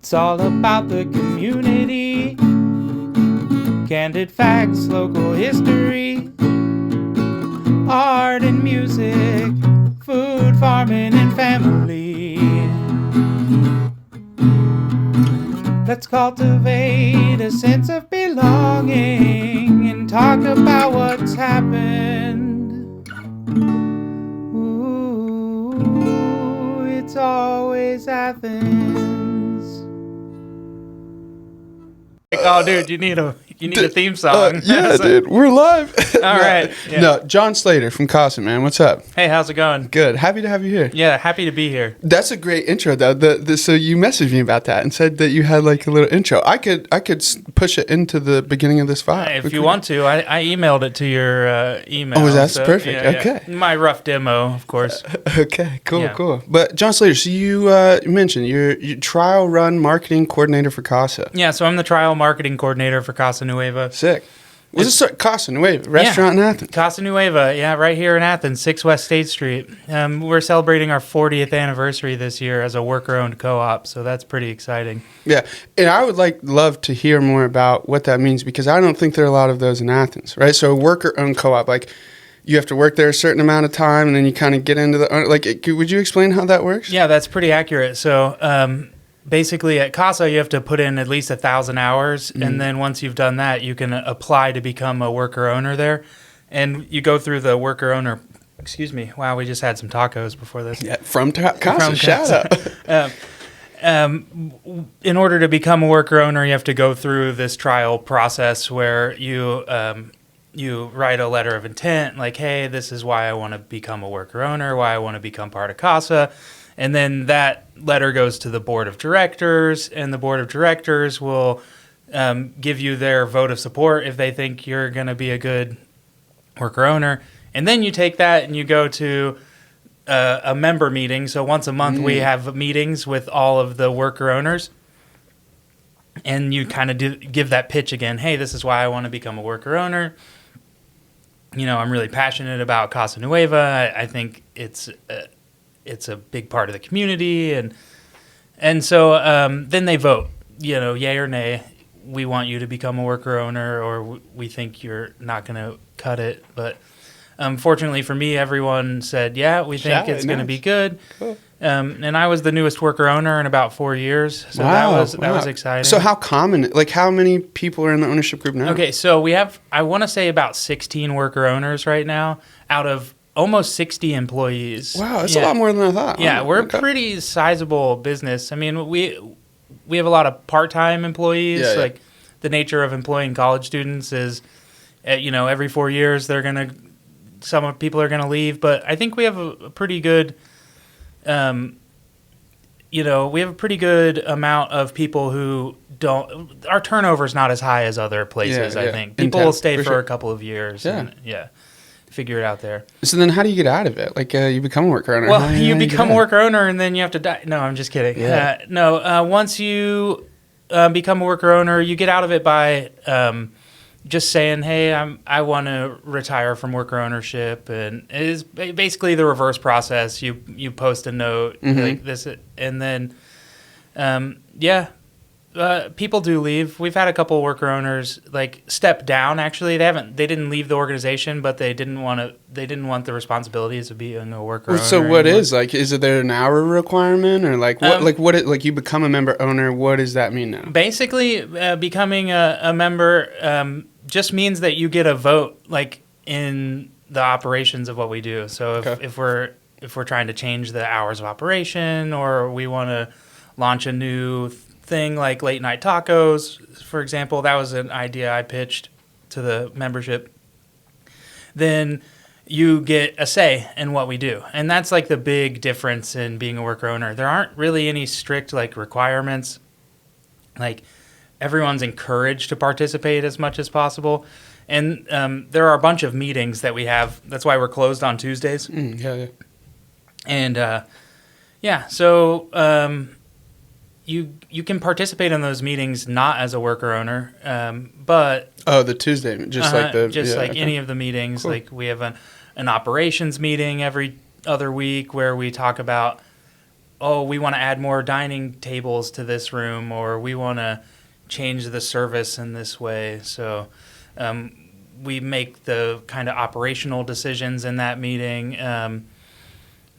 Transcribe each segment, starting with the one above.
It's all about the community, candid facts, local history, art and music, food, farming, and family. Let's cultivate a sense of belonging and talk about what's happened. Ooh, it's always Athens. Oh, dude, you need a theme song. Yeah, dude, we're live. All right. Yeah. No, Jon Slater from Casa, man. What's up? Hey, how's it going? Good. Happy to have you here. Yeah, happy to be here. That's a great intro, though. So you messaged me about that and said that you had like a little intro. I could push it into the beginning of this file. If you want to, I emailed it to your email. Oh, that's perfect. Yeah, okay. Yeah. My rough demo, of course. Okay, cool, Yeah. cool. But Jon Slater, so you mentioned you're trial run marketing coordinator for Casa. Yeah, so I'm the trial marketing coordinator for Casa Nueva. Sick. What's this Casa Nueva restaurant in Athens? Casa Nueva, yeah, right here in Athens, 6 West State Street. We're celebrating our 40th anniversary this year as a worker-owned co-op, so that's pretty exciting. Yeah, and I would love to hear more about what that means because I don't think there are a lot of those in Athens, right? So a worker-owned co-op, like you have to work there a certain amount of time, and then you kind of get into the would you explain how that works? Yeah, that's pretty accurate. So basically at Casa, you have to put in at least 1,000 hours, and then once you've done that, you can apply to become a worker-owner there. And you go through the worker-owner, excuse me, wow, we just had some tacos before this. Yeah, from Casa, shout out. In order to become a worker-owner, you have to go through this trial process where you write a letter of intent, like, hey, this is why I want to become a worker-owner, why I want to become part of Casa. And then that letter goes to the board of directors, and the board of directors will give you their vote of support if they think you're going to be a good worker-owner. And then you take that and you go to a member meeting. So once a month we have meetings with all of the worker-owners. And you kind of give that pitch again. Hey, this is why I want to become a worker-owner. You know, I'm really passionate about Casa Nueva. I think it's a big part of the community, and so then they vote, you know, yay or nay. We want you to become a worker owner, or we think you're not going to cut it. But fortunately for me, everyone said, yeah, we think it's going to be good. Cool. And I was the newest worker owner in about 4 years, so that was exciting. So how common, like how many people are in the ownership group now? Okay, so we have, I want to say about 16 worker owners right now out of almost 60 employees. Wow, that's a lot more than I thought. Yeah, we're a pretty sizable business. I mean, we have a lot of part-time employees. Yeah, like the nature of employing college students is, every 4 years some people are gonna leave. But I think we have a pretty good, we have a pretty good amount of people who don't. Our turnover is not as high as other places. I think people will stay for a couple of years. Yeah. And, figure it out there. So then how do you get out of it? Like you become a worker owner. Well, you become a worker owner and then you have to die. No, I'm just kidding. Yeah. Once you become a worker owner, you get out of it by just saying, hey, I want to retire from worker ownership. And it is basically the reverse process. You post a note like this, and then, people do leave. We've had a couple of worker owners like step down. Actually, they didn't leave the organization, but they didn't want the responsibilities of being a worker owner. So what is there an hour requirement or what you become a member owner? What does that mean now? Basically, becoming a member just means that you get a vote like in the operations of what we do. So if we're trying to change the hours of operation, or we want to launch a new thing like late night tacos, for example, that was an idea I pitched to the membership, then you get a say in what we do. And that's like the big difference in being a worker owner. There aren't really any strict like requirements. Like everyone's encouraged to participate as much as possible. And there are a bunch of meetings that we have. That's why we're closed on Tuesdays. Yeah. And so you can participate in those meetings not as a worker owner, but the Tuesday, any of the meetings. Cool. Like we have an operations meeting every other week where we talk about oh, we want to add more dining tables to this room, or we want to change the service in this way. So we make the kind of operational decisions in that meeting.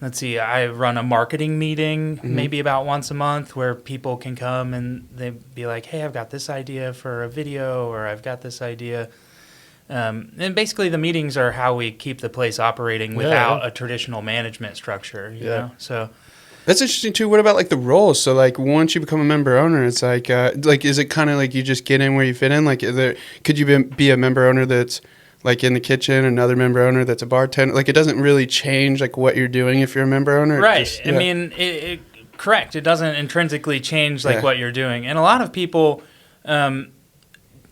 Let's see, I run a marketing meeting maybe about once a month where people can come and they'd be like, hey, I've got this idea for a video, or I've got this idea. And basically the meetings are how we keep the place operating without a traditional management structure, you know? So that's interesting too. What about like the roles? So like once you become a member owner, it's like is it kind of like you just get in where you fit in? Like could you be a member owner that's like in the kitchen, another member owner that's a bartender? Like it doesn't really change like what you're doing if you're a member owner? Right. Just, I mean, correct. It doesn't intrinsically change like what you're doing. And a lot of people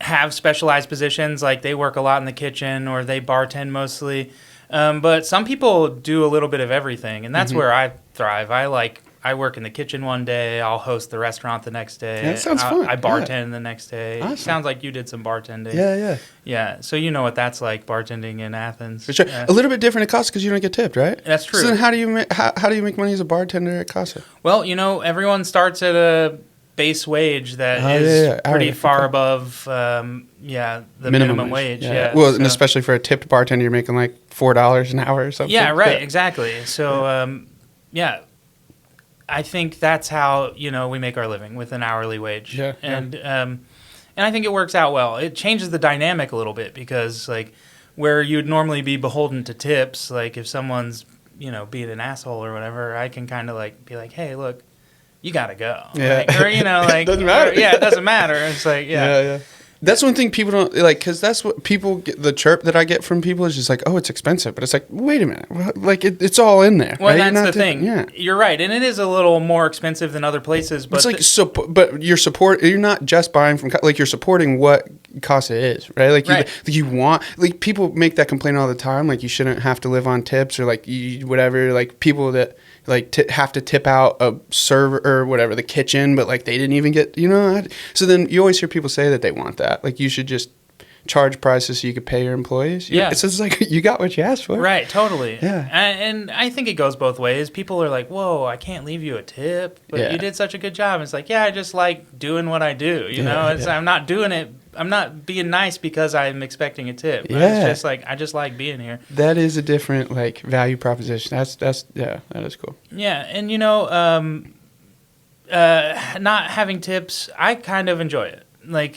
have specialized positions, like they work a lot in the kitchen or they bartend mostly. But some people do a little bit of everything, and that's where I thrive. I work in the kitchen one day. I'll host the restaurant the next day. That sounds fun. I bartend the next day. Awesome. Sounds like you did some bartending. Yeah. So you know what that's like, bartending in Athens. For sure. A little bit different at Casa because you don't get tipped, right? That's true. So then how do you make money as a bartender at Casa? Well, everyone starts at a base wage that is pretty far above the minimum wage. Well, and especially for a tipped bartender, you're making like $4 an hour or something. Yeah, right, exactly. So, I think that's how, we make our living, with an hourly wage. Yeah. And I think it works out well. It changes the dynamic a little bit because, like, where you'd normally be beholden to tips, like if someone's, being an asshole or whatever, I can kind of like be like, hey, look, you gotta go. Yeah. Like, or like it doesn't matter. it doesn't matter. It's like yeah. That's one thing people don't like, because that's what people get. The chirp that I get from people is just like, oh, it's expensive, but it's like, wait a minute, like it's all in there. Well, right? that's the thing. Yeah, you're right, and it is a little more expensive than other places. But it's like but you're not just buying from, like, you're supporting what Casa is, right? Like you want, like, people make that complaint all the time, like you shouldn't have to live on tips, or like whatever, like people that like have to tip out a server or whatever, the kitchen, but like they didn't even get, so then you always hear people say that they want that, like you should just charge prices so you could pay your employees. It's just like you got what you asked for. Right, totally. Yeah. And I think it goes both ways. People are like, whoa, I can't leave you a tip, but you did such a good job. It's like, I just like doing what I do, I'm not doing it, I'm not being nice because I'm expecting a tip. It's just like, I just like being here. That is a different like value proposition. That's that is cool. Yeah, and not having tips, I kind of enjoy it. Like,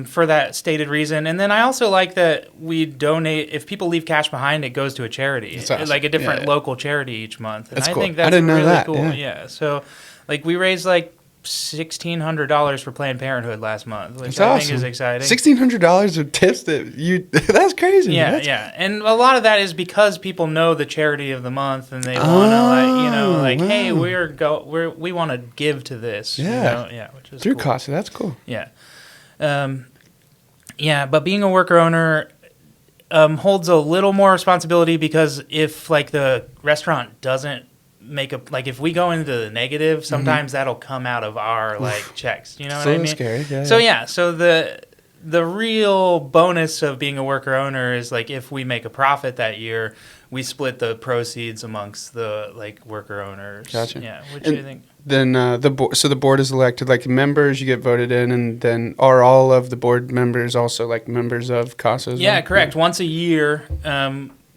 for that stated reason. And then I also like that we donate, if people leave cash behind, it goes to a charity. That's awesome. Like a different local charity each month. And that's cool. think that's I didn't know really that. Cool. Yeah. So, like, we raised like $1,600 for Planned Parenthood last month, which I think is exciting. $1,600 of tips that's crazy. Yeah. And a lot of that is because people know the charity of the month and they want to hey, we want to give to this. Which is through cool. Casa. That's cool. Yeah. But being a worker owner holds a little more responsibility because if like the restaurant doesn't if we go into the negative, sometimes that'll come out of our like checks. You know what I mean? Scary. So the real bonus of being a worker owner is like if we make a profit that year, we split the proceeds amongst the like worker owners. Gotcha. Yeah. What do you think? Then the board is elected, like members, you get voted in, and then are all of the board members also like members of Casa as well? Yeah, correct. Once a year,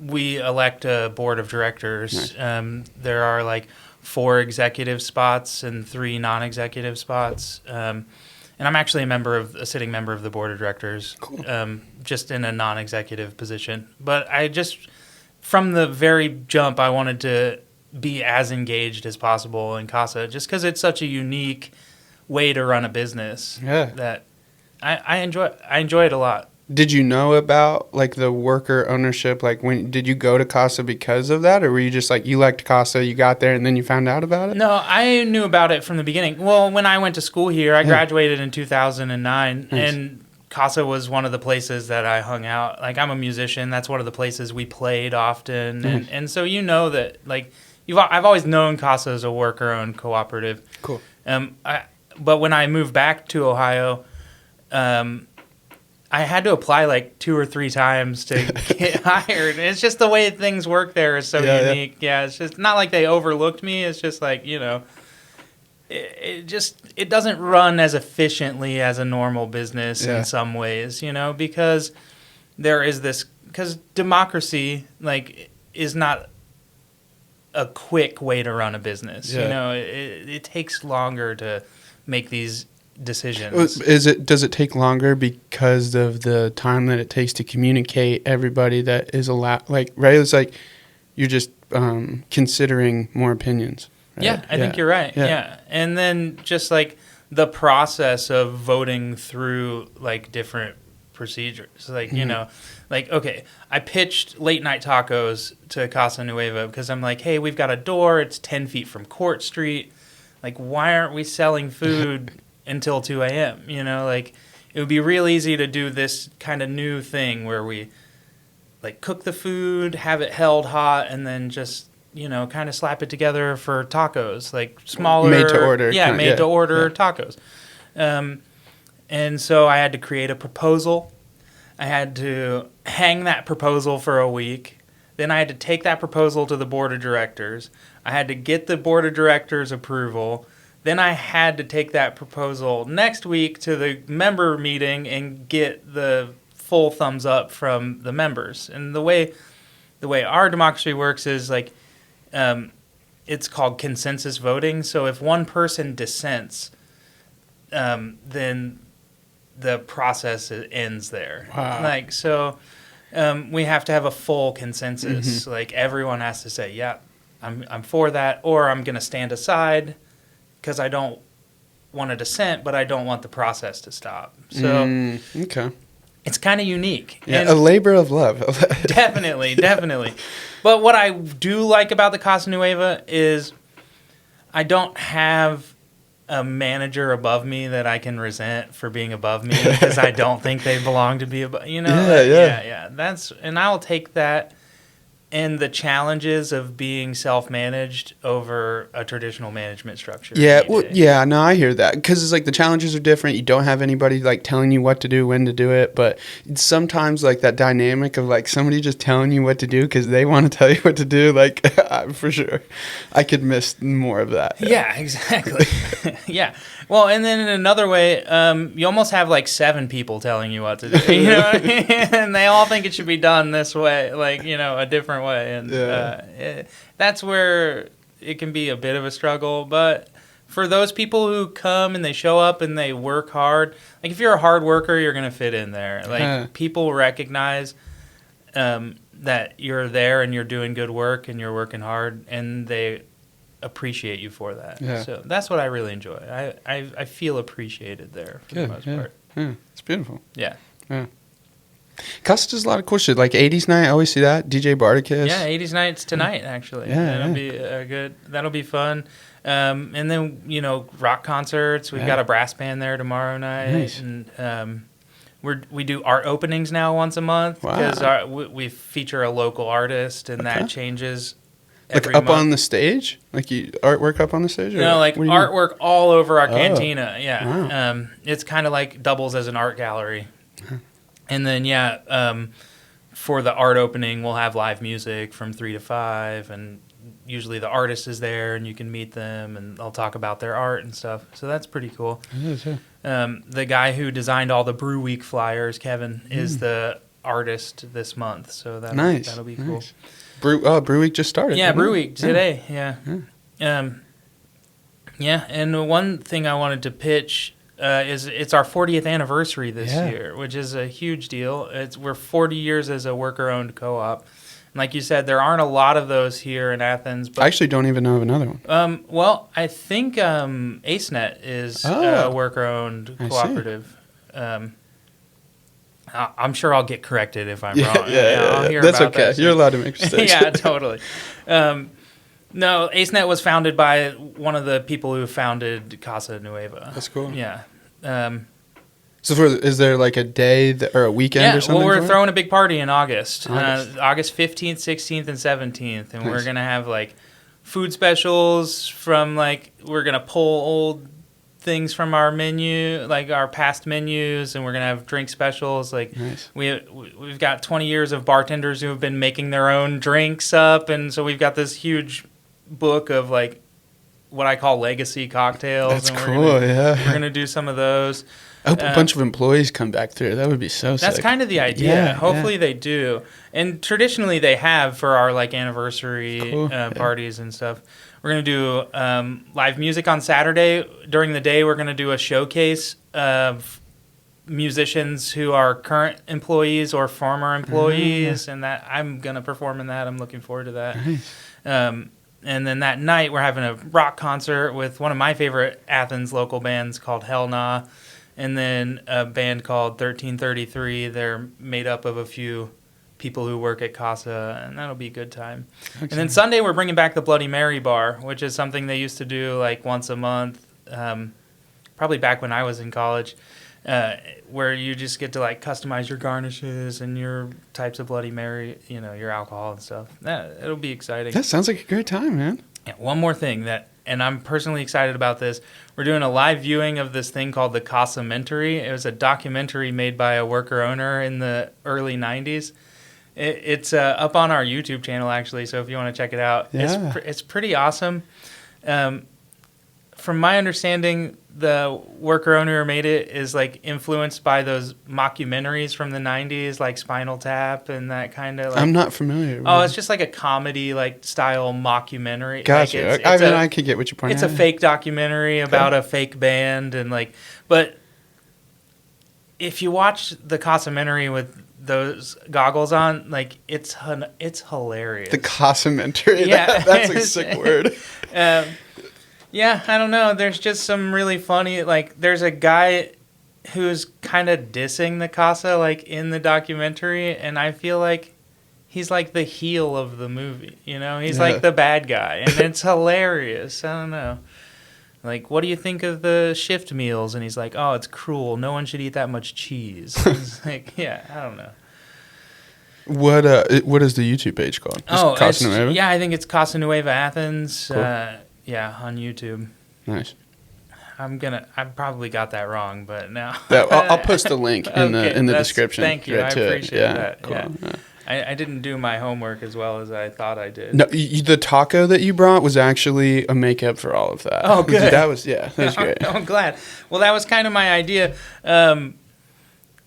we elect a board of directors. Nice. There are like 4 executive spots and 3 non-executive spots. And I'm actually a sitting member of the board of directors. Cool. Just in a non-executive position. But from the very jump, I wanted to be as engaged as possible in Casa, just because it's such a unique way to run a business. Yeah. That I enjoy it a lot. Did you know about like the worker ownership? Like, when did you go to Casa because of that, or were you just like, you liked Casa, you got there, and then you found out about it? No, I knew about it from the beginning. Well, when I went to school here, I graduated in 2009, nice. And Casa was one of the places that I hung out. Like, I'm a musician. That's one of the places we played often, and so that like I've always known Casa as a worker-owned cooperative. Cool. But when I moved back to Ohio, I had to apply like 2 or 3 times to get hired. It's just the way things work there is so unique. Yeah, it's just not like they overlooked me. It's just like, it doesn't run as efficiently as a normal business Yeah. in some ways, because there is this, because democracy is not a quick way to run a business. Yeah. It takes longer to make these decisions. Does it take longer because of the time that it takes to communicate everybody that is allowed? Like, right? It's like you're just considering more opinions. Right? Yeah, I think you're right. Yeah. And then just like the process of voting through like different procedures. Like, okay, I pitched late night tacos to Casa Nueva because I'm like, hey, we've got a door. It's 10 feet from Court Street. Like, why aren't we selling food until 2 a.m.? It would be real easy to do this kind of new thing where we like cook the food, have it held hot, and then just kind of slap it together for tacos, like smaller made to order. made to order tacos. And so I had to create a proposal. I had to hang that proposal for a week. Then I had to take that proposal to the board of directors. I had to get the board of directors approval. Then I had to take that proposal next week to the member meeting and get the full thumbs up from the members. And the way our democracy works is like it's called consensus voting. So if one person dissents, then the process ends there. Wow. We have to have a full consensus. Mm-hmm. Like everyone has to say, yeah, I'm for that, or I'm going to stand aside because I don't want to dissent, but I don't want the process to stop. So okay. It's kind of unique. Yeah, And a labor of love. definitely. But what I do like about the Casa Nueva is I don't have a manager above me that I can resent for being above me because I don't think they belong to be above. Yeah. And I'll take that and the challenges of being self-managed over a traditional management structure. Yeah, no, I hear that because it's like the challenges are different. You don't have anybody like telling you what to do, when to do it, but sometimes like that dynamic of like somebody just telling you what to do because they want to tell you what to do, like for sure, I could miss more of that. Yeah, exactly. Yeah. Well, and then in another way, you almost have like 7 people telling you what to do. You know what I mean? And they all think it should be done this way, like, a different way. And that's where it can be a bit of a struggle. But for those people who come and they show up and they work hard, like if you're a hard worker, you're going to fit in there. Like people recognize that you're there and you're doing good work and you're working hard, and they appreciate you for that. Yeah. So that's what I really enjoy. I feel appreciated there for the most part. Yeah, it's beautiful. Yeah. Casa does a lot of cool shit, like 80s night. I always see that. DJ Bardicus. Yeah, 80s nights tonight actually. That'll be good. That'll be fun. And then rock concerts. We've got a brass band there tomorrow night. Nice. And we do art openings now once a month because we feature a local artist, and that changes. Like up month. On the stage? Like artwork up on the stage? Or no, like artwork all over our cantina. Yeah. Wow. It's kind of like doubles as an art gallery. And then, for the art opening, we'll have live music from 3 to 5. And usually the artist is there and you can meet them and they'll talk about their art and stuff. So that's pretty cool. It is, yeah. The guy who designed all the Brew Week flyers, Kevin, is the artist this month. So that'll be cool. Brew Week just started. Yeah, Brew Week today. Yeah. And one thing I wanted to pitch is it's our 40th anniversary this year, which is a huge deal. We're 40 years as a worker-owned co-op. And like you said, there aren't a lot of those here in Athens. But I actually don't even know of another one. Well, I think AceNet is a worker-owned cooperative. I'm sure I'll get corrected if I'm wrong. I'll hear that's about okay. that. You're allowed to make mistakes. Yeah, totally. No, AceNet was founded by one of the people who founded Casa Nueva. That's cool. Yeah. So is there like a day or a weekend or something? Well, we're throwing a big party in August. August 15th, 16th, and 17th. And we're going to have like food specials from we're going to pull old things from our menu, like our past menus, and we're going to have drink specials. Nice. We've got 20 years of bartenders who have been making their own drinks up. And so we've got this huge book of what I call legacy cocktails. That's and cool. We're Yeah. gonna do some of those. I hope a bunch of employees come back through. That would be so sick. That's kind of the idea. Yeah, Hopefully they do. And traditionally they have for our like anniversary Cool. parties and stuff. We're going to do live music on Saturday. During the day, we're going to do a showcase of musicians who are current employees or former employees, and that I'm going to perform in that. I'm looking forward to that. Nice. And then that night, we're having a rock concert with one of my favorite Athens local bands called Hell Nah, and then a band called 1333. They're made up of a few people who work at Casa, and that'll be a good time. Okay. And then Sunday, we're bringing back the Bloody Mary bar, which is something they used to do like once a month, probably back when I was in college, where you just get to like customize your garnishes and your types of Bloody Mary, you know, your alcohol and stuff. It'll be exciting. That sounds like a great time, man. Yeah, one more thing and I'm personally excited about this. We're doing a live viewing of this thing called the Casamentary. It was a documentary made by a worker owner in the early 90s. It's up on our YouTube channel, actually, so if you want to check it out. Yeah. It's pretty awesome. From my understanding, the worker owner who made it is like influenced by those mockumentaries from the 90s, like Spinal Tap and that kind of like... I'm not familiar. Oh, it's just like a comedy like style mockumentary. Gotcha. Like I could get what you're pointing It's at. a fake documentary about a fake band and like... But if you watch the Casamentary with those goggles on, like it's hilarious. The Casamentary. Yeah. That's a sick word. Yeah, I don't know. There's just some really funny, like there's a guy who's kind of dissing the Casa like in the documentary, and I feel like he's like the heel of the movie, you know? He's like the bad guy, and it's hilarious. I don't know. Like, what do you think of the shift meals? And he's like, oh, it's cruel. No one should eat that much cheese. It's like, yeah, I don't know. What is the YouTube page called? Casa Nueva? Yeah, I think it's Casa Nueva Athens. Cool. Yeah, on YouTube. Nice. I probably got that wrong, but now I'll post the link in the description. Thank you. I appreciate that. Cool. Yeah. I didn't do my homework as well as I thought I did. No, the taco that you brought was actually a makeup for all of that. Oh, good. That was great. I'm glad. Well, that was kind of my idea.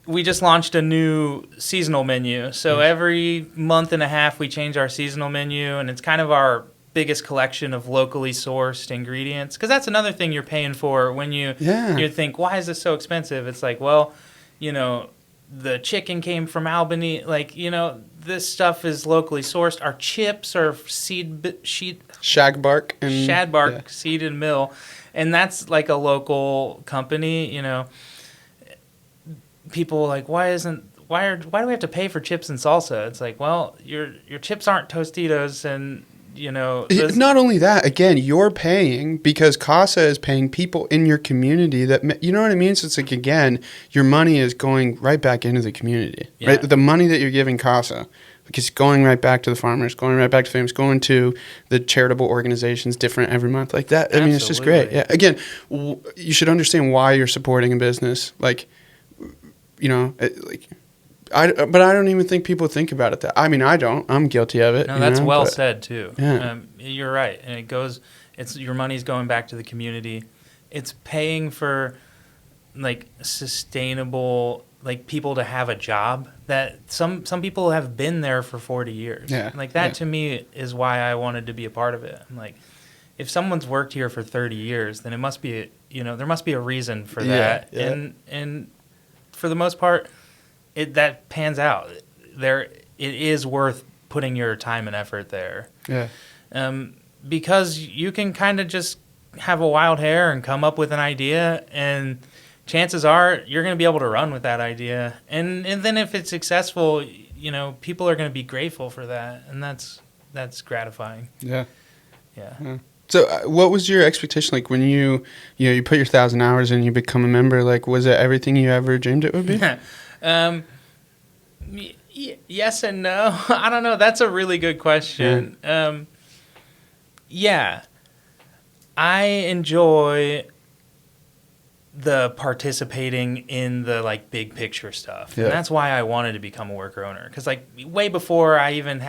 We just launched a new seasonal menu. So every month and a half, we change our seasonal menu, and it's kind of our biggest collection of locally sourced ingredients. Because that's another thing you're paying for when you think, why is this so expensive? It's like, well, you know, the chicken came from Albany. Like, you know, this stuff is locally sourced. Our chips are Shagbark Seed and Mill. And that's like a local company, you know. People are like, why do we have to pay for chips and salsa? It's like, well, your chips aren't Tostitos, and you know. Not only that, again, you're paying because Casa is paying people in your community that, you know what I mean? So it's like, again, your money is going right back into the community, right? The money that you're giving Casa, it's going right back to the farmers, going right back to families, going to the charitable organizations, different every month, like that. I mean, it's just great. Yeah. Again, you should understand why you're supporting a business, like. You know, but I don't even think people think about it that. I mean, I don't. I'm guilty of it. No, that's well said too. Yeah. You're right, and it's your money's going back to the community. It's paying for like sustainable, like people to have a job that some people have been there for 40 years. Yeah. Like that to me is why I wanted to be a part of it. I'm like, if someone's worked here for 30 years, then it must be, you know, there must be a reason for that. Yeah. And for the most part, that pans out. It is worth putting your time and effort there. Yeah. Because you can kind of just have a wild hair and come up with an idea, and chances are you're going to be able to run with that idea. And then if it's successful, you know, people are going to be grateful for that, and that's gratifying. Yeah. Yeah. So what was your expectation like when you put your 1,000 hours and you become a member? Like, was it everything you ever dreamed it would be? Yes and no. I don't know. That's a really good question. Yeah. I enjoy the participating in the like big picture stuff. Yeah. And that's why I wanted to become a worker owner. Because like way before I even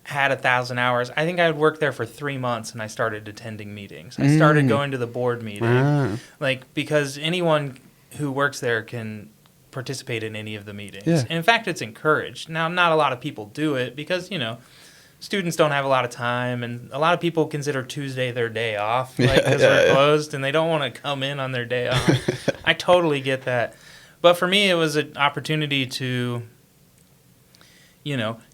had 1,000 hours, I think I would work there for 3 months, and I started attending meetings. I started going to the board meeting, because anyone who works there can participate in any of the meetings. Yeah. And in fact, it's encouraged. Now, not a lot of people do it because, students don't have a lot of time, and a lot of people consider Tuesday their day off, because we're closed, and they don't want to come in on their day off. I totally get that. But for me, it was an opportunity to,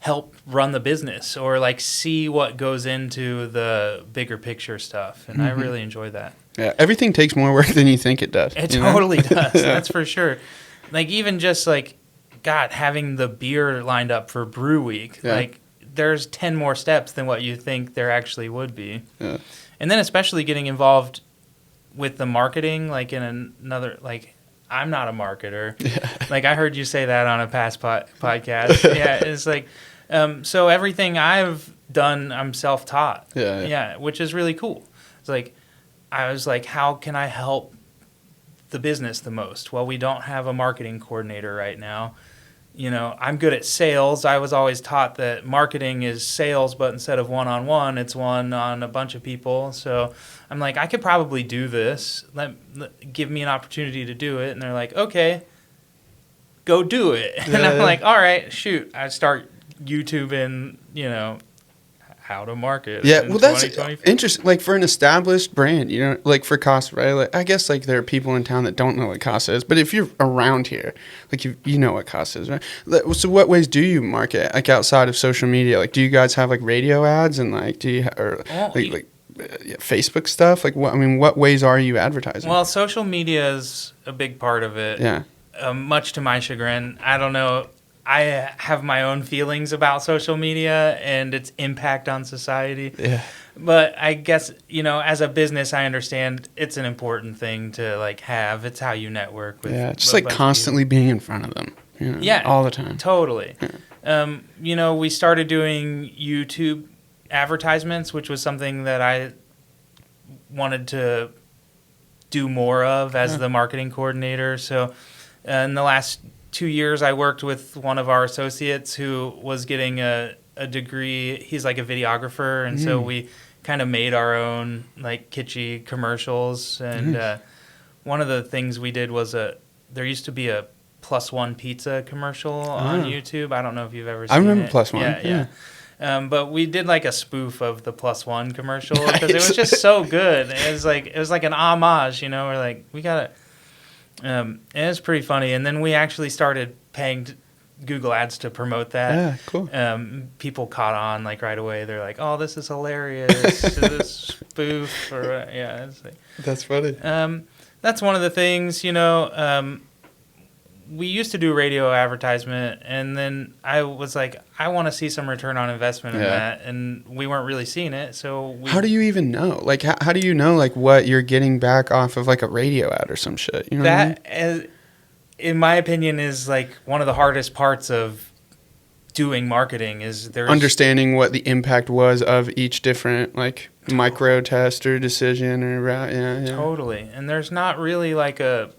help run the business or see what goes into the bigger picture stuff. And I really enjoy that. Yeah, everything takes more work than you think it does. It totally does. That's for sure. Even just having the beer lined up for Brew Week, there's 10 more steps than what you think there actually would be. Yeah. And then especially getting involved with the marketing, in another, I'm not a marketer. Yeah. I heard you say that on a past podcast. Yeah, it's so everything I've done, I'm self-taught. Yeah, which is really cool. It's I was how can I help the business the most? Well, we don't have a marketing coordinator right now. I'm good at sales. I was always taught that marketing is sales, but instead of one-on-one, it's one on a bunch of people. So I'm I could probably do this. Give me an opportunity to do it. And they're okay, go do it. Yeah, and I'm all right, shoot. I start YouTubing, how to market. Yeah, well, that's interesting. For an established brand, for Casa, right? I guess there are people in town that don't know what Casa is, but if you're around here, you know what Casa is, right? So what ways do you market outside of social media? Do you guys have radio ads and do you Facebook stuff? What ways are you advertising? Well, social media is a big part of it. Yeah. Much to my chagrin, I don't know. I have my own feelings about social media and its impact on society. Yeah. But I guess, as a business, I understand it's an important thing to have. It's how you network with. Yeah, just constantly being in front of them. Yeah. All the time. Totally. Yeah. We started doing YouTube advertisements, which was something that I wanted to do more of as the marketing coordinator. So in the last 2 years, I worked with one of our associates who was getting a degree. He's a videographer, and so we kind of made our own kitschy commercials. And one of the things we did was there used to be a Plus One pizza commercial on YouTube. I don't know if you've ever seen it. I remember Plus One. Yeah. But we did a spoof of the Plus One commercial because it was just so good. It was like an homage, We're we gotta. And it was pretty funny. And then we actually started paying Google Ads to promote that. Yeah, cool. People caught on right away. They're oh, this is hilarious. This spoof. Or, yeah. That's funny. That's one of the things, we used to do radio advertisement, and then I was I want to see some return on investment in that, and we weren't really seeing it. So how do you even know? How do you know what you're getting back off of a radio ad or some shit? That, in my opinion, is one of the hardest parts of doing marketing is there's understanding what the impact was of each different micro test or decision or route. Yeah. Totally, and there's not really a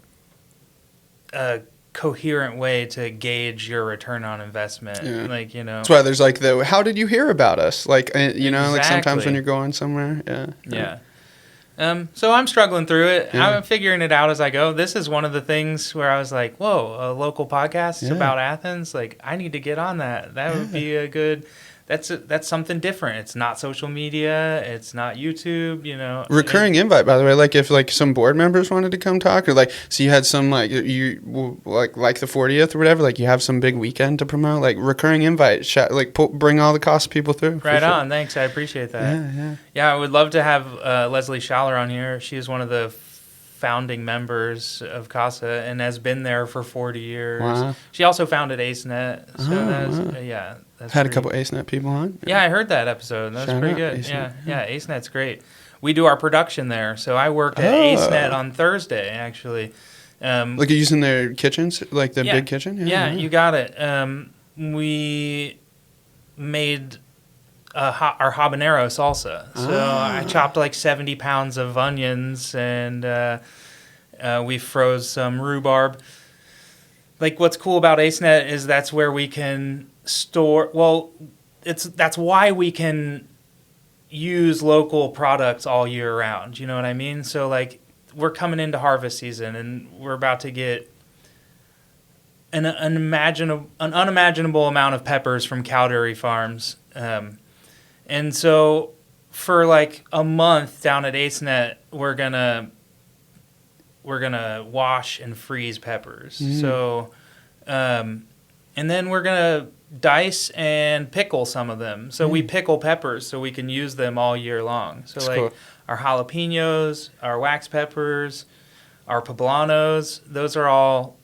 coherent way to gauge your return on investment. Yeah. That's why there's how did you hear about us? Exactly. Sometimes when you're going somewhere. Yeah. So I'm struggling through it. Yeah. I'm figuring it out as I go. This is one of the things where I was whoa, a local podcast about Athens. I need to get on that. That would be a good. That's something different. It's not social media. It's not YouTube. Recurring invite, by the way. If some board members wanted to come talk, or so you had some you the 40th or whatever. You have some big weekend to promote. Recurring invite. Bring all the Casa people through. Right on. Thanks. I appreciate that. Yeah. I would love to have Leslie Schaller on here. She is one of the founding members of Casa and has been there for 40 years. Wow. She also founded AceNet. So that's had a couple AceNet people on. Yeah, I heard that episode. That was pretty good. AceNet. Yeah, AceNet's great. We do our production there. So I worked at AceNet on Thursday, actually. Using their kitchens, the big kitchen? Yeah, you got it. We made our habanero salsa. So I chopped 70 pounds of onions, and we froze some rhubarb. What's cool about AceNet is that's where we can store. Well, that's why we can use local products all year round. You know what I mean? So like we're coming into harvest season and we're about to get an unimaginable amount of peppers from Cowdery Farms. And so for like a month down at AceNet, we're gonna wash and freeze peppers. So, and then we're gonna dice and pickle some of them. So we pickle peppers so we can use them all year long. So That's like cool. our jalapenos, our wax peppers, our poblanos, those are all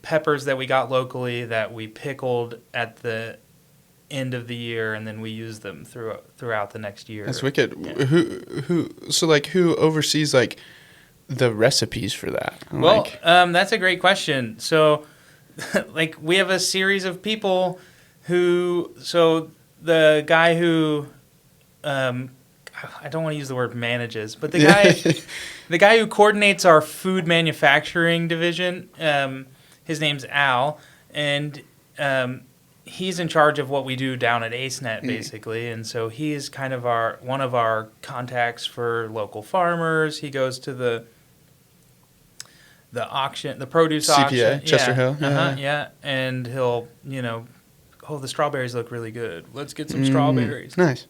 peppers that we got locally that we pickled at the end of the year, and then we use them throughout the next year. That's wicked. Yeah. Who oversees like the recipes for that? Well, that's a great question. So, like, we have a series of people who. So the guy who, I don't want to use the word manages, but the guy who coordinates our food manufacturing division, his name's Al, and he's in charge of what we do down at AceNet, basically. And so he's kind of one of our contacts for local farmers. He goes to the auction, the produce CPA, auction. Chester Hill. Yeah. And he'll, the strawberries look really good. Let's get some strawberries. Nice.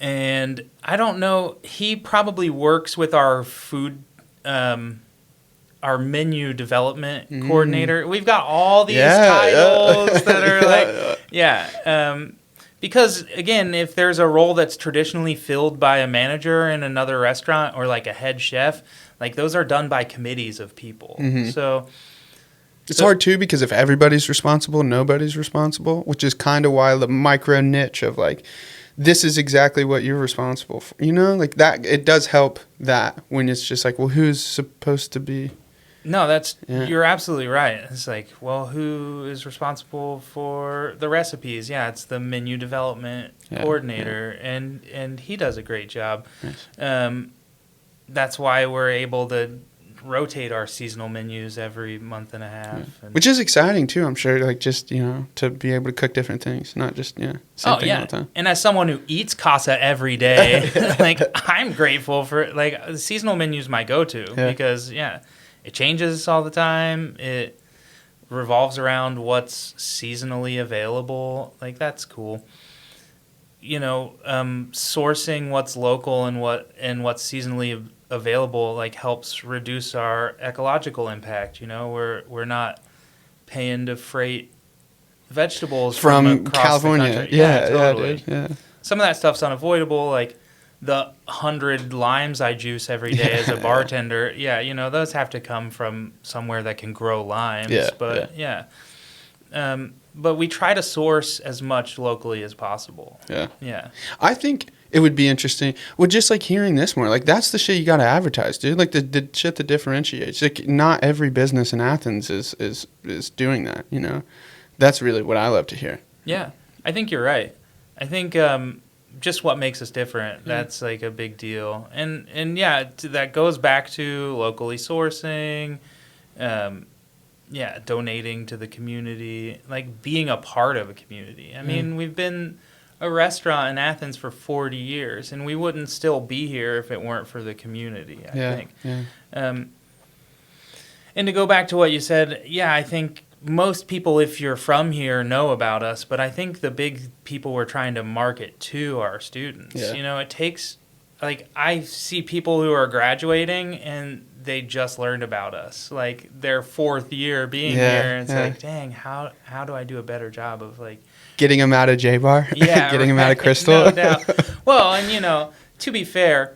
And I don't know, he probably works with our food, our menu development coordinator. We've got all these titles that are because again, if there's a role that's traditionally filled by a manager in another restaurant or like a head chef, like those are done by committees of people. So it's hard too because if everybody's responsible, nobody's responsible, which is kind of why the micro niche of like, this is exactly what you're responsible for. Like that, it does help that when it's just like, well, who's supposed to be? No, you're absolutely right. It's like, well, who is responsible for the recipes? Yeah, it's the menu development coordinator, and he does a great job. Nice. That's why we're able to rotate our seasonal menus every month and a half. Which is exciting too, I'm sure, like just, to be able to cook different things, not just, same thing all the time. And as someone who eats Casa every day, like I'm grateful for, like, the seasonal menu is my go-to because, it changes all the time. It revolves around what's seasonally available. Like, that's cool. Sourcing what's local and what's seasonally available like helps reduce our ecological impact. We're not paying to freight vegetables from across California. The country. Totally. Dude. Some of that stuff's unavoidable, like the 100 limes I juice every day as a bartender. Those have to come from somewhere that can grow limes. But we try to source as much locally as possible. Yeah. I think it would be interesting. Well, just like hearing this more, like that's the shit you got to advertise, dude. Like the shit that differentiates. Like not every business in Athens is doing that. That's really what I love to hear. Yeah, I think you're right. I think just what makes us different. That's like a big deal. And that goes back to locally sourcing. Donating to the community, like being a part of a community. I mean, we've been a restaurant in Athens for 40 years, and we wouldn't still be here if it weren't for the community, I think. And to go back to what you said, I think most people, if you're from here, know about us, but I think the big people we're trying to market to are students. It takes, like, I see people who are graduating, and they just learned about us, like their fourth year being here, and it's like, dang, how do I do a better job of like getting them out of J-Bar, getting them out of Crystal? No doubt. Well, and to be fair,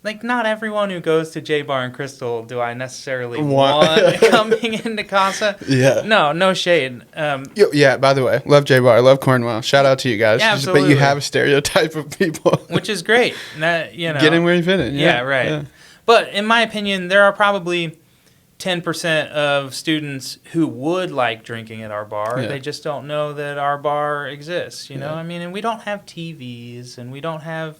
like not everyone who goes to J-Bar and Crystal do I necessarily want coming into Casa. No shade. By the way, love J-Bar, I love Cornwell. Shout out to you guys. Absolutely. But you have a stereotype of people, which is great. That, get in where you fit in. Right. But in my opinion, there are probably 10% of students who would like drinking at our bar. They just don't know that our bar exists, I mean, and we don't have TVs, and we don't have,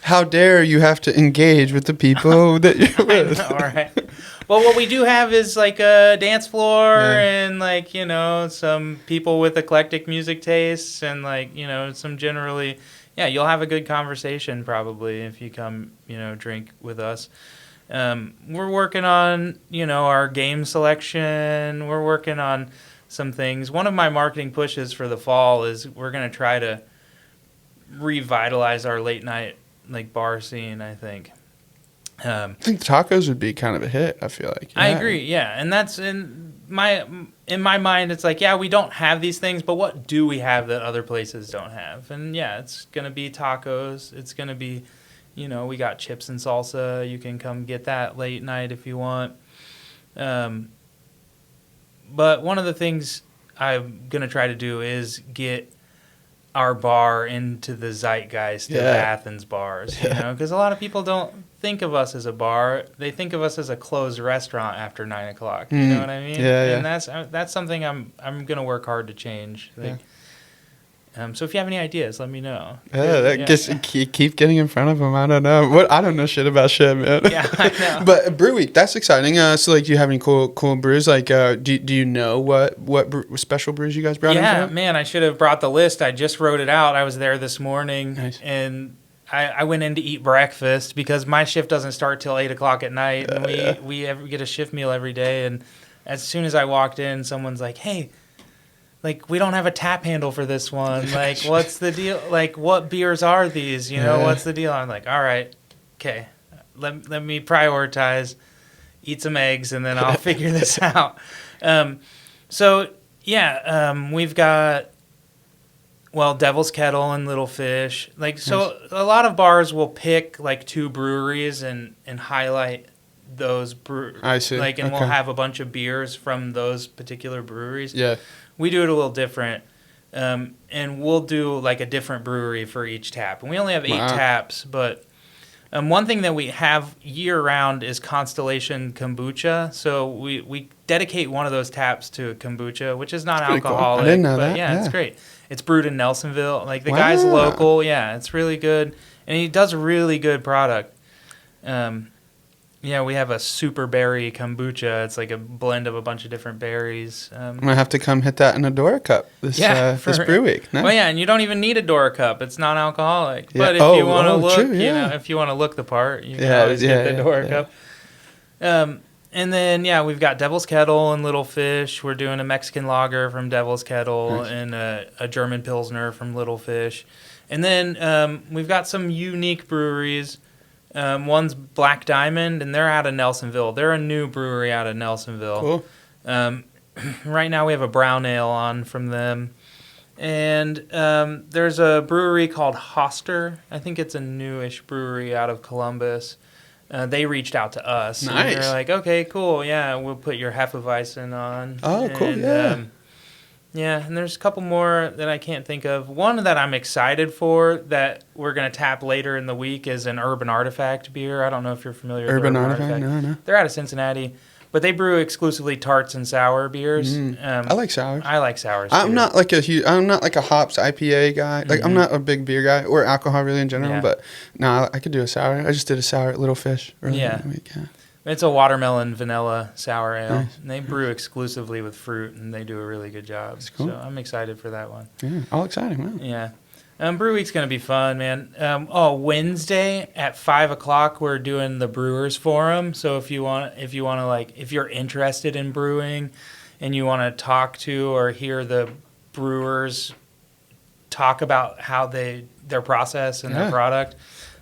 How dare you have to engage with the people that you're with. I know, right? Well, what we do have is like a dance floor Yeah. and like, some people with eclectic music tastes and like, some generally, yeah, you'll have a good conversation probably if you come, drink with us. We're working on, our game selection. We're working on some things. One of my marketing pushes for the fall is we're going to try to revitalize our late night like bar scene, I think. I think tacos would be kind of a hit, I feel like. Yeah. I agree, yeah. And that's in my mind, it's like, yeah, we don't have these things, but what do we have that other places don't have? And yeah, it's going to be tacos. It's going to be, we got chips and salsa. You can come get that late night if you want. But one of the things I'm going to try to do is get our bar into the zeitgeist of Athens bars, because a lot of people don't think of us as a bar. They think of us as a closed restaurant after 9 o'clock. You know what I mean? Yeah, and that's something I'm going to work hard to change. Like, so if you have any ideas, let me know. Keep getting in front of them. I don't know. I don't know shit about shit, man. Yeah, I know. But Brew Week, that's exciting. So, like, do you have any cool brews? Like, do you know what special brews you guys brought in? Yeah, man, I should have brought the list. I just wrote it out. I was there this morning, nice. And I went in to eat breakfast because my shift doesn't start till 8 o'clock at night, and we get a shift meal every day. And as soon as I walked in, someone's like, "Hey, like, we don't have a tap handle for this one. Like, what's the deal? Like, what beers are these? What's the deal?" I'm like, all right, okay, let me prioritize, eat some eggs, and then I'll figure this out. We've got, Devil's Kettle and Little Fish. Like, so a lot of bars will pick, like, 2 breweries and highlight those I see. Like, and we'll have a bunch of beers from those particular breweries. Yeah. We do it a little different, and we'll do like a different brewery for each tap. And we only have 8 taps, but one thing that we have year-round is Constellation Kombucha. So we dedicate one of those taps to kombucha, which is not alcoholic. Cool. I didn't know but that. Yeah, it's great. It's brewed in Nelsonville. Like, the guy's local. Yeah, it's really good. And he does a really good product. We have a super berry kombucha. It's like a blend of a bunch of different berries. I'm going to have to come hit that in a Dora cup this Brew Week. Nice. Well, yeah, and you don't even need a Dora cup. It's non-alcoholic. Yeah. But if you want to look, if you want to look the part, you can always get the Dora cup. And then, we've got Devil's Kettle and Little Fish. We're doing a Mexican lager from Devil's Kettle and a German Pilsner from Little Fish. And then we've got some unique breweries. One's Black Diamond, and they're out of Nelsonville. They're a new brewery out of Nelsonville. Cool. Right now we have a brown ale on from them. And there's a brewery called Hoster. I think it's a newish brewery out of Columbus. They reached out to us. Nice. And they're like, okay, cool, yeah, we'll put your Hefeweizen on. Oh, cool, yeah. And there's a couple more that I can't think of. One that I'm excited for that we're going to tap later in the week is an Urban Artifact beer. I don't know if you're familiar with Urban Artifact. No. They're out of Cincinnati, but they brew exclusively tarts and sour beers. I like sours. I like sours, I'm too. not like a hops IPA guy. Like, I'm not a big beer guy or alcohol really in general, but no, I could do a sour. I just did a sour at Little Fish earlier in the week. Yeah. It's a watermelon vanilla sour ale. Nice. And they brew exclusively with fruit, and they do a really good job. That's cool. So I'm excited for that one. Yeah, all exciting. Wow. Yeah. Brew Week's going to be fun, man. Wednesday at 5 o'clock, we're doing the Brewers Forum. So if you're interested in brewing and you want to talk to or hear the brewers talk about how their process and their product,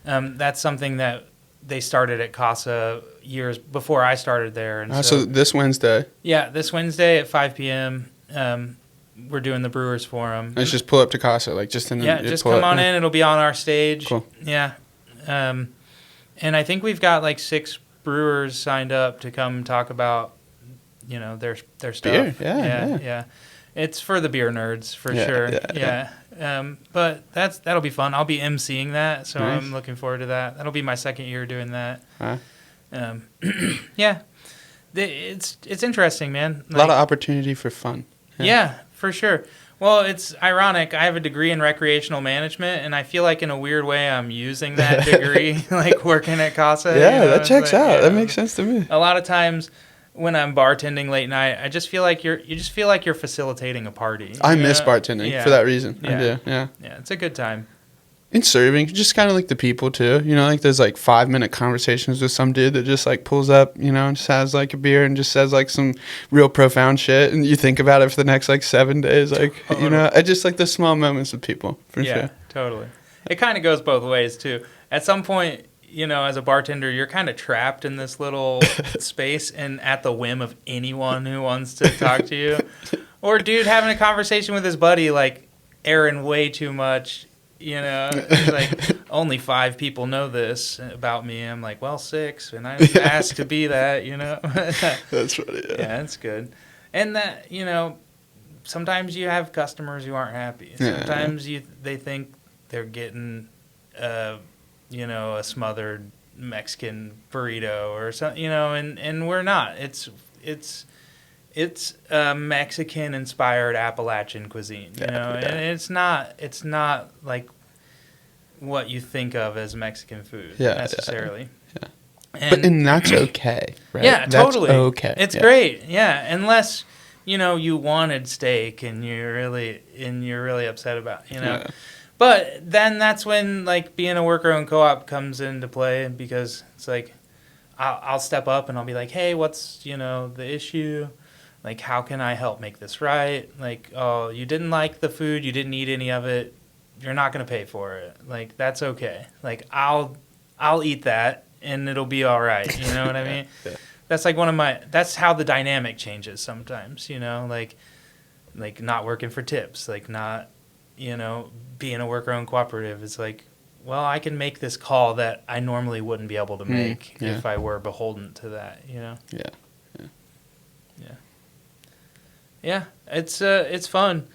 that's something that they started at Casa years before I started there. And so this Wednesday? Yeah, this Wednesday at 5 p.m., we're doing the Brewers Forum. Let's just pull up to Casa, like just in the... Yeah, just come on in. It'll be on our stage. Cool. Yeah. And I think we've got like 6 brewers signed up to come talk about, their stuff. Beer, yeah. It's for the beer nerds, for sure. Yeah. But that'll be fun. I'll be emceeing that, so nice. I'm looking forward to that. That'll be my second year doing that. Yeah. It's interesting, man. A lot of opportunity for fun. Yeah, for sure. Well, it's ironic. I have a degree in recreational management, and I feel like in a weird way I'm using that degree, like working at Casa. Yeah, that checks like, out. That makes sense to me. A lot of times when I'm bartending late night, I just feel like you're facilitating a party. I miss bartending for that reason. Yeah. I do. Yeah. Yeah, it's a good time. And serving, just kind of like the people too, like there's like 5-minute conversations with some dude that just like pulls up, and just has like a beer and just says like some real profound shit, and you think about it for the next like 7 days, like I just like the small moments with people for sure. Yeah, totally. It kind of goes both ways too. At some point, as a bartender, you're kind of trapped in this little space and at the whim of anyone who wants to talk to you, or dude having a conversation with his buddy like airing way too much. It's like only 5 people know this about me. I'm like, well, 6, and I was asked to be that. That's funny. Yeah, it's good. And that sometimes you have customers who aren't happy. Sometimes they think they're getting a smothered Mexican burrito or something. And we're not. It's a Mexican-inspired Appalachian cuisine, and it's not like what you think of as Mexican food necessarily. Yeah. And that's okay, right? Yeah, totally. That's okay. It's great, unless you wanted steak and you're really upset about Yeah. But then that's when like being a worker-owned co-op comes into play, because it's like I'll step up and I'll be like, hey, what's the issue? Like, how can I help make this right? Like, oh, you didn't like the food, you didn't eat any of it, you're not going to pay for it. Like, that's okay. Like, I'll eat that, and it'll be all right. You know what I mean? Yeah. That's like that's how the dynamic changes sometimes, like not working for tips, like not, being a worker-owned cooperative. It's like, well, I can make this call that I normally wouldn't be able to make if I were beholden to that, Yeah. Yeah, it's fun.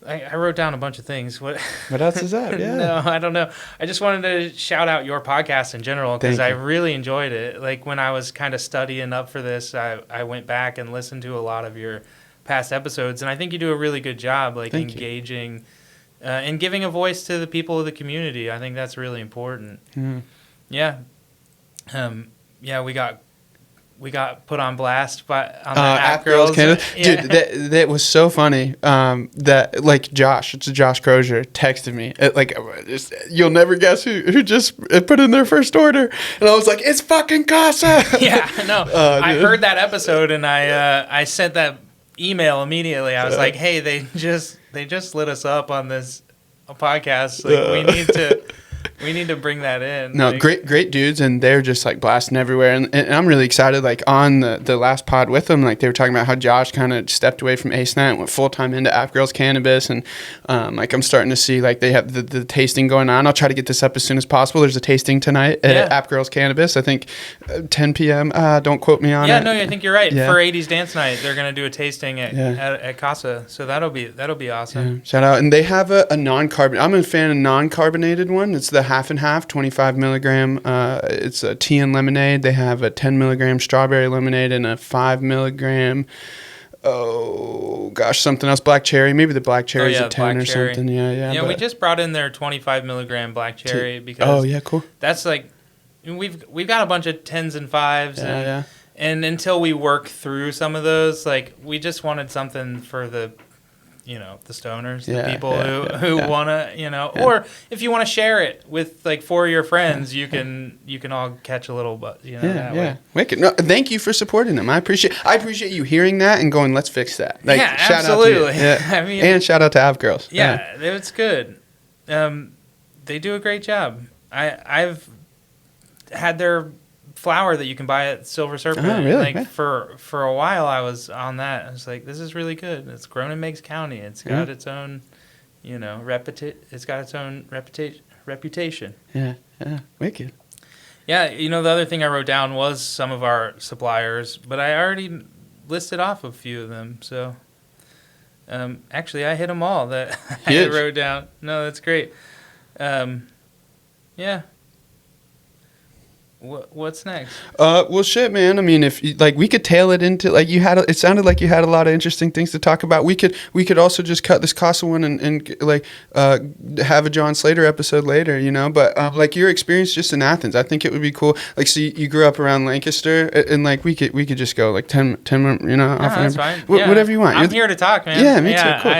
I wrote down a bunch of things. What else is that? Yeah. No, I don't know. I just wanted to shout out your podcast in general, because I really enjoyed it. Like when I was kind of studying up for this, I went back and listened to a lot of your past episodes, and I think you do a really good job, like engaging and giving a voice to the people of the community. I think that's really important. Mm. Yeah. We got put on blast on the App Girls. Dude, that was so funny. That like Josh Crozier texted me. You'll never guess who just put in their first order, and I was like, it's fucking Casa. Yeah, no, I heard that episode, and I sent that email immediately. I was like, hey, they just lit us up on this podcast. Like we need to bring that in. No, great dudes, and they're just like blasting everywhere, and I'm really excited. Like on the last pod with them, like they were talking about how Josh kind of stepped away from AceNet and went full time into App Girls Cannabis, and like I'm starting to see like they have the tasting going on. I'll try to get this up as soon as possible. There's a tasting tonight at App Girls Cannabis. I think 10 p.m. Don't quote me on it. Yeah, no, I think you're right. Yeah. For 80s Dance Night, they're gonna do a tasting at Casa, so that'll be awesome. Yeah. Shout out, and they have a non-carbon. I'm a fan of non-carbonated one. It's the half and half, 25 milligram. It's a tea and lemonade. They have a 10 milligram strawberry lemonade and a 5 milligram. Oh gosh, something else. Black cherry. Maybe the black cherry is a 10 or something. Yeah. We just brought in their 25 milligram black cherry because. Oh yeah, cool. That's like, we've got a bunch of 10s and 5s. And until we work through some of those, like we just wanted something for the stoners, the people who want to, or if you want to share it with like 4 of your friends, you can all catch a little buzz, that way. Wicked. No, thank you for supporting them. I appreciate you hearing that and going, let's fix that. Like, shout absolutely. Out to you. Yeah. I mean, and shout out to App Girls. Yeah, it's good. They do a great job. I've had their flower that you can buy at Silver Serpent. Oh, really? Like for a while I was on that. I was like, this is really good. It's grown in Meigs County. It's got its own, it's got its own reputation. Yeah. Wicked. Yeah, the other thing I wrote down was some of our suppliers, but I already listed off a few of them. So actually I hit them all that I wrote down. No, that's great. Yeah. What's next? Well, shit, man. I mean, if you, like, we could tail it into like it sounded like you had a lot of interesting things to talk about. We could also just cut this Casa one and like have a Jon Slater episode later, you know. But like your experience just in Athens, I think it would be cool. Like, so you grew up around Lancaster, and like we could just go like 10 you know. No, that's fine. Whatever you want. I'm here to talk, man. Yeah, me too. Cool.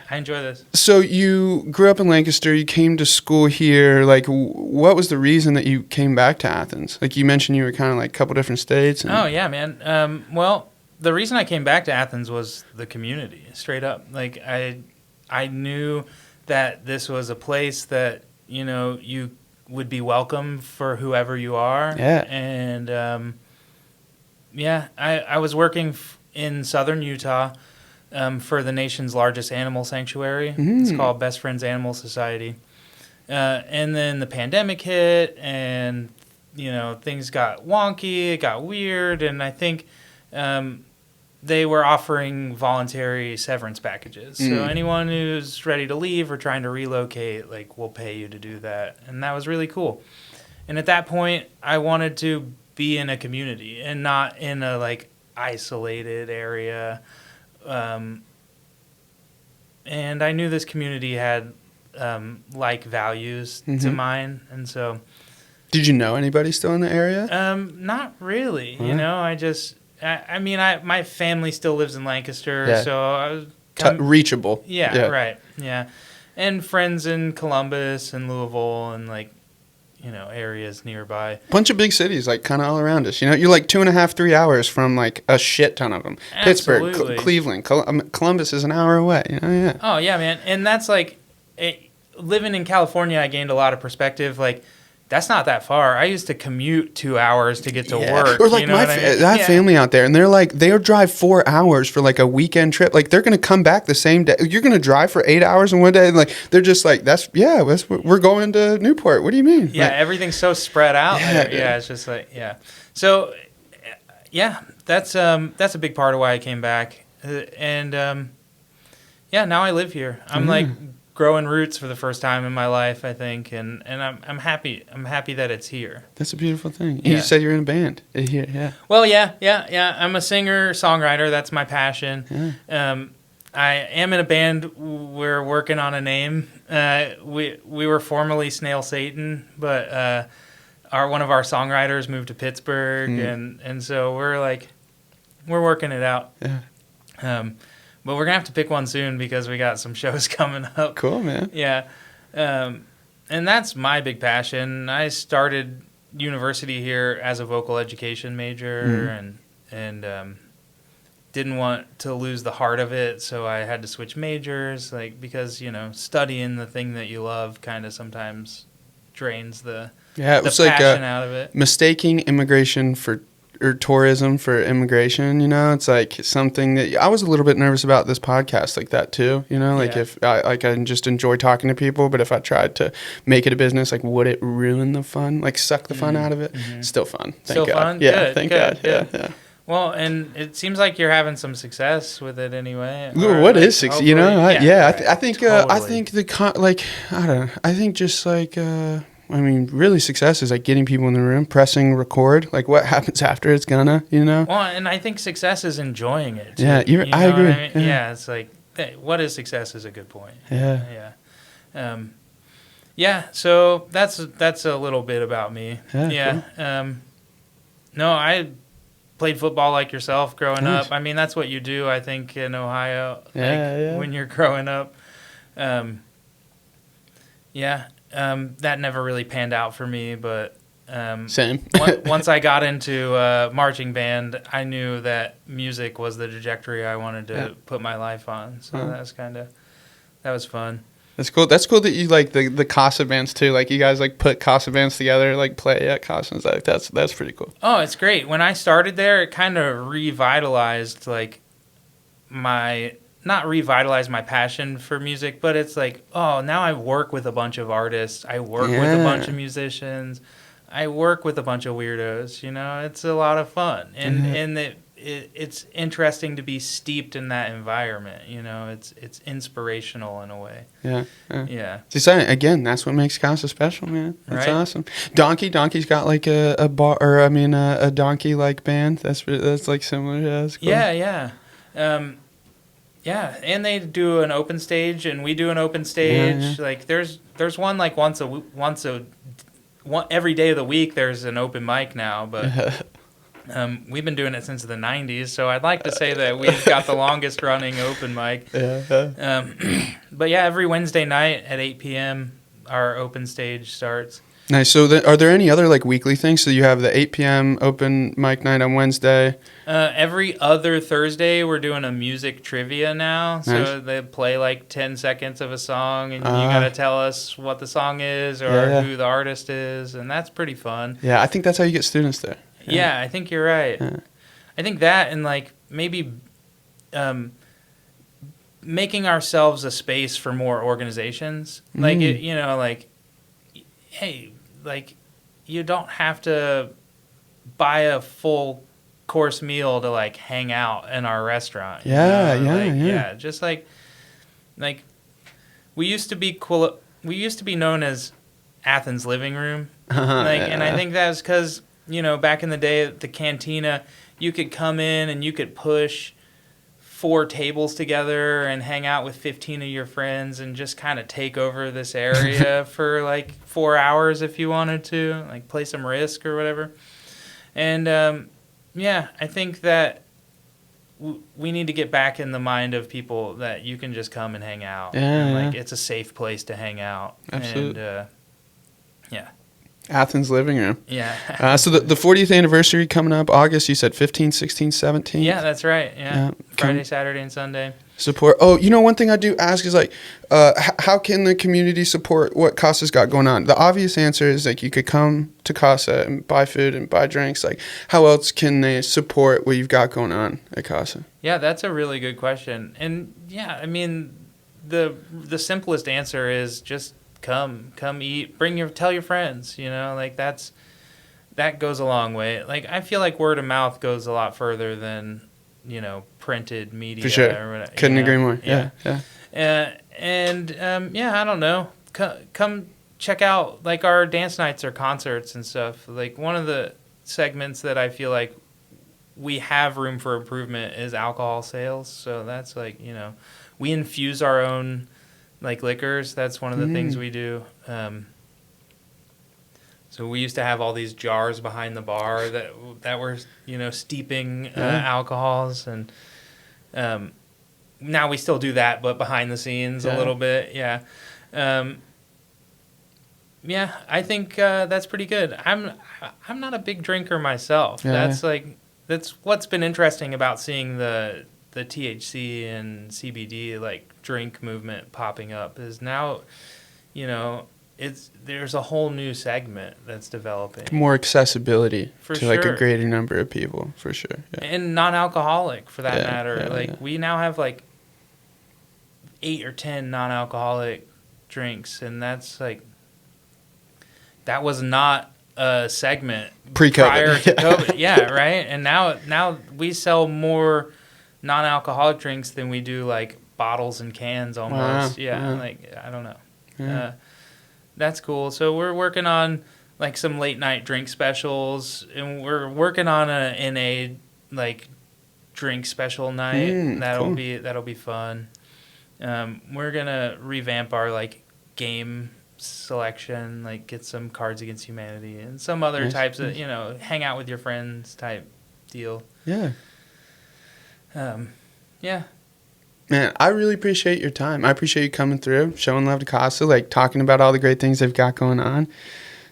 I enjoy this. So you grew up in Lancaster. You came to school here. Like, what was the reason that you came back to Athens? Like you mentioned, you were kind of like a couple different states. Oh yeah, man. Well, the reason I came back to Athens was the community. Straight up, like I knew that this was a place that you would be welcome for whoever you are. Yeah. And I was working in southern Utah. For the nation's largest animal sanctuary. Mm. It's called Best Friends Animal Society. And then the pandemic hit, and things got wonky, it got weird, and I think they were offering voluntary severance packages. So anyone who's ready to leave or trying to relocate, like, we'll pay you to do that. And that was really cool. And at that point, I wanted to be in a community and not in a like isolated area. And I knew this community had like values to mine, and so. Did you know anybody still in the area? Not really. Huh? I mean, my family still lives in Lancaster, so I was reachable. Yeah, right. Yeah, and friends in Columbus and Louisville and like areas nearby. Bunch of big cities, like kind of all around us. You're like 2.5, 3 hours from like a shit ton of them. Absolutely. Pittsburgh, Cleveland, Columbus is an hour away. Yeah. Oh yeah, man, and that's like living in California. I gained a lot of perspective. Like, that's not that far. I used to commute 2 hours to get to work. Or like I have family out there, and they'll drive 4 hours for like a weekend trip. Like, they're gonna come back the same day. You're gonna drive for 8 hours in one day, and like they're just like, we're going to Newport. What do you mean? Yeah, like, everything's so spread out. Yeah, it's just like So, that's a big part of why I came back, and now I live here. I'm like growing roots for the first time in my life, I think, and I'm happy. I'm happy that it's here. That's a beautiful thing. Yeah. You said you're in a band. Yeah. Well, yeah. I'm a singer, songwriter. That's my passion. Yeah. I am in a band. We're working on a name. We were formerly Snail Satan, but one of our songwriters moved to Pittsburgh, and so we're working it out. Yeah. But we're going to have to pick one soon because we got some shows coming up. Cool, man. Yeah. And that's my big passion. I started university here as a vocal education major and didn't want to lose the heart of it, so I had to switch majors, because, studying the thing that you love kind of sometimes drains the passion out of it. Mistaking immigration or tourism for immigration, it's like something that I was a little bit nervous about this podcast like that too, if I just enjoy talking to people, but if I tried to make it a business, like, would it ruin the fun, like suck the fun out of it? Still fun. Thank God. Fun? Yeah, good, thank good, God. good. Yeah. Well, and it seems like you're having some success with it anyway. What is success? I think totally. I think just like really success is like getting people in the room, pressing record. Like, what happens after it's gonna, Well, and I think success is enjoying it too. Yeah, I agree. I mean? Yeah, it's like, what is success is a good point. Yeah. So that's a little bit about me. Yeah. Cool. No, I played football like yourself growing up. I mean, that's what you do, I think, in Ohio. When you're growing up. That never really panned out for me, but same. Once I got into marching band, I knew that music was the trajectory I wanted to put my life on. So that was fun. That's cool. That's cool that you like the Casa bands too. Like, you guys like put Casa bands together, like play at Casa. Like, that's pretty cool. Oh, it's great. When I started there, it kind of revitalized not revitalize my passion for music, but it's like, oh, now I work with a bunch of artists. I work with a bunch of musicians. I work with a bunch of weirdos. It's a lot of fun. And it's interesting to be steeped in that environment. You know, it's inspirational in a way. Yeah. Yeah. See, again, that's what makes Casa special, man. That's Right? awesome. Donkey's got like a bar, or I mean a donkey like band. That's like similar to us. Cool. Yeah. Yeah, and they do an open stage, and we do an open stage. Yeah. Like there's one like every day of the week. There's an open mic now, but we've been doing it since the '90s. So I'd like to say that we've got the longest running open mic. But yeah, every Wednesday night at 8 p.m. our open stage starts. Nice. So are there any other like weekly things? So you have the 8 p.m. open mic night on Wednesday. Every other Thursday, we're doing a music trivia now. So Nice. they play like 10 seconds of a song, and you got to tell us what the song is or who the artist is, and that's pretty fun. Yeah, I think that's how you get students there. Yeah, I think you're right. Yeah. I think that, and like maybe making ourselves a space for more organizations. Like, like, hey, like, you don't have to buy a full course meal to like hang out in our restaurant. Yeah. Just like we used to be known as Athens Living Room. And I think that's because, back in the day at the cantina, you could come in and you could push 4 tables together and hang out with 15 of your friends and just kind of take over this area for like 4 hours if you wanted to, like play some Risk or whatever. And I think that we need to get back in the mind of people that you can just come and hang out. It's a safe place to hang out. Absolutely. And, Athens Living Room. Yeah. So the 40th anniversary coming up, August, you said 15, 16, 17? Yeah, that's right. Yeah. Friday, Saturday, and Sunday. Support. Oh, one thing I do ask is like, how can the community support what Casa's got going on? The obvious answer is like you could come to Casa and buy food and buy drinks. Like, how else can they support what you've got going on at Casa? Yeah, that's a really good question. And yeah, I mean, the simplest answer is just come eat, tell your friends, like that goes a long way. Like I feel like word of mouth goes a lot further than, printed media. For sure. Or whatever, Couldn't agree more. Yeah. Yeah. I don't know. Come check out like our dance nights or concerts and stuff. Like one of the segments that I feel like we have room for improvement is alcohol sales. So that's like, we infuse our own like liquors. That's one of the things we do. So we used to have all these jars behind the bar that were, steeping alcohols, and now we still do that, but behind the scenes a little bit. Yeah. I think that's pretty good. I'm not a big drinker myself. That's what's been interesting about seeing the THC and CBD like drink movement popping up is now, there's a whole new segment that's developing. More accessibility to like sure. a greater number of people, for sure. Yeah. And non-alcoholic for that matter. Yeah. We now have like 8 or 10 non-alcoholic drinks, and that's like, that was not a segment Pre-COVID. prior to COVID. Yeah, right? And now we sell more non-alcoholic drinks than we do like bottles and cans almost. Wow. Yeah, Wow. like I don't know. Yeah. That's cool. So we're working on like some late night drink specials, and we're working on a like drink special night. That'll be fun. We're gonna revamp our like game selection, like get some Cards Against Humanity and some other types of hang out with your friends type deal. Yeah. Yeah. Man, I really appreciate your time. I appreciate you coming through, showing love to Casa, like talking about all the great things they've got going on.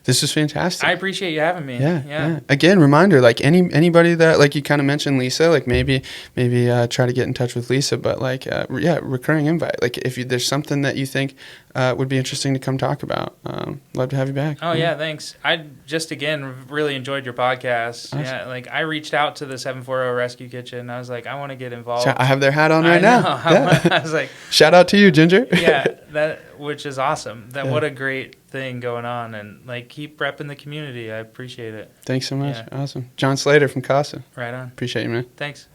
This is fantastic. I appreciate you having me. Yeah. Again, reminder, like anybody that, like you kind of mentioned Lisa, like maybe try to get in touch with Lisa, but like, recurring invite. Like if there's something that you think would be interesting to come talk about. Love to have you back. Oh yeah, thanks. I just again really enjoyed your podcast. Awesome. Yeah, like I reached out to the 740 Rescue Kitchen. I was like, I want to get involved. I have their hat on right I know. now. Yeah. I was like, shout out to you, Ginger. yeah, which is awesome. What a great thing going on, and like keep repping the community. I appreciate it. Thanks so much. Yeah. Awesome. Jon Slater from Casa. Right on. Appreciate you, man. Thanks.